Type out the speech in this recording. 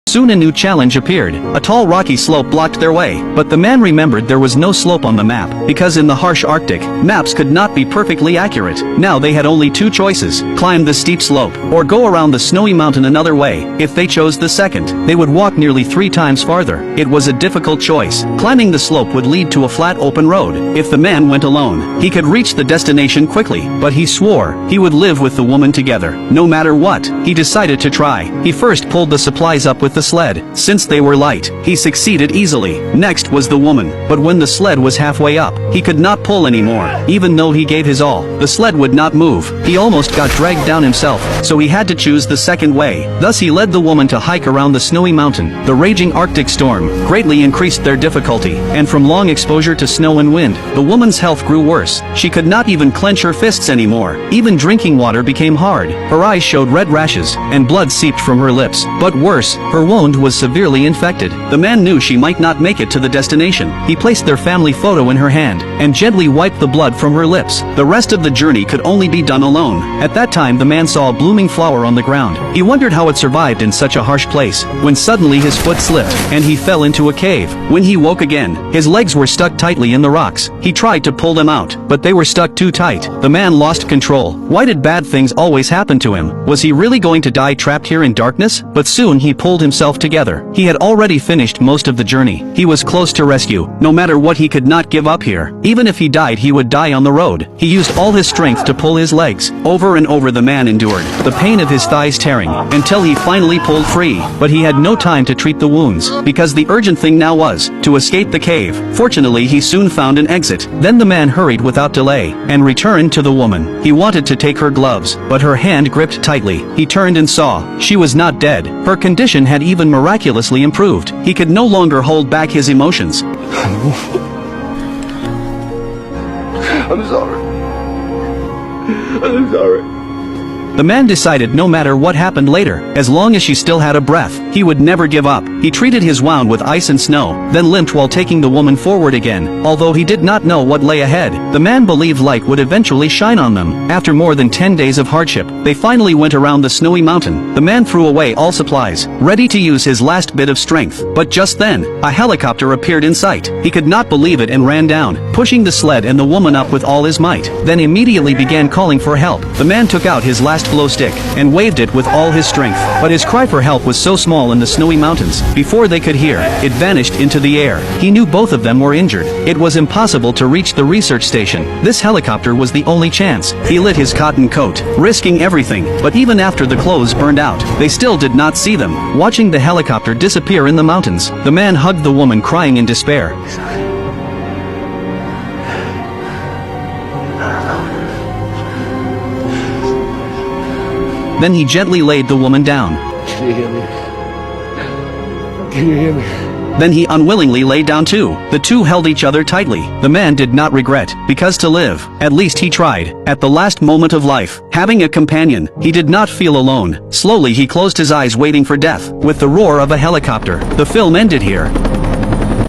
Soon a new challenge appeared. A tall rocky slope blocked their way, but the man remembered there was no slope on the map, because in the harsh Arctic, maps could not be perfectly accurate. Now they had only two choices: climb the steep slope, or go around the snowy mountain another way. If they chose the second, they would walk nearly 3 times farther. It was a difficult choice. Climbing the slope would lead to a flat open road. If the man went alone, he could reach the destination quickly, but he swore he would live with the woman together, no matter what. He decided to try. He first pulled the supplies up with the sled. Since they were light, he succeeded easily. Next was the woman, but when the sled was halfway up, he could not pull anymore. Even though he gave his all, the sled would not move. He almost got dragged down himself, so he had to choose the second way. Thus he led the woman to hike around the snowy mountain. The raging Arctic storm greatly increased their difficulty, and from long exposure to snow and wind, the woman's health grew worse. She could not even clench her fists anymore. Even drinking water became hard. Her eyes showed red rashes, and blood seeped from her lips. But worse, her wound was severely infected. The man knew she might not make it to the destination. He placed their family photo in her hand, and gently wiped the blood from her lips. The rest of the journey could only be done alone. At that time the man saw a blooming flower on the ground. He wondered how it survived in such a harsh place, when suddenly his foot slipped, and he fell into a cave. When he woke again, his legs were stuck tightly in the rocks. He tried to pull them out, but they were stuck too tight. The man lost control. Why did bad things always happen to him? Was he really going to die trapped here in darkness? But soon he pulled himself together. He had already finished most of the journey. He was close to rescue. No matter what, he could not give up here. Even if he died, he would die on the road. He used all his strength to pull his legs. Over and over the man endured, the pain of his thighs tearing, until he finally pulled free. But he had no time to treat the wounds, because the urgent thing now was to escape the cave. Fortunately, he soon found an exit. Then the man hurried without delay, and returned to the woman. He wanted to take her gloves, but her hand gripped tightly. He turned and saw she was not dead. Her condition had even miraculously improved. He could no longer hold back his emotions. I'm sorry. I'm sorry. The man decided no matter what happened later, as long as she still had a breath, he would never give up. He treated his wound with ice and snow, then limped while taking the woman forward again. Although he did not know what lay ahead, the man believed light would eventually shine on them. After more than 10 days of hardship, they finally went around the snowy mountain. The man threw away all supplies, ready to use his last bit of strength. But just then, a helicopter appeared in sight. He could not believe it and ran down, pushing the sled and the woman up with all his might. Then immediately began calling for help. The man took out his last glow stick, and waved it with all his strength. But his cry for help was so small in the snowy mountains, before they could hear, it vanished into the air. He knew both of them were injured. It was impossible to reach the research station. This helicopter was the only chance. He lit his cotton coat, risking everything, but even after the clothes burned out, they still did not see them. Watching the helicopter disappear in the mountains, the man hugged the woman, crying in despair. Then he gently laid the woman down. Can you hear me? Can you hear me? Then he unwillingly lay down too. The two held each other tightly. The man did not regret, because to live, at least he tried. At the last moment of life, having a companion, he did not feel alone. Slowly he closed his eyes, waiting for death. With the roar of a helicopter, the film ended here.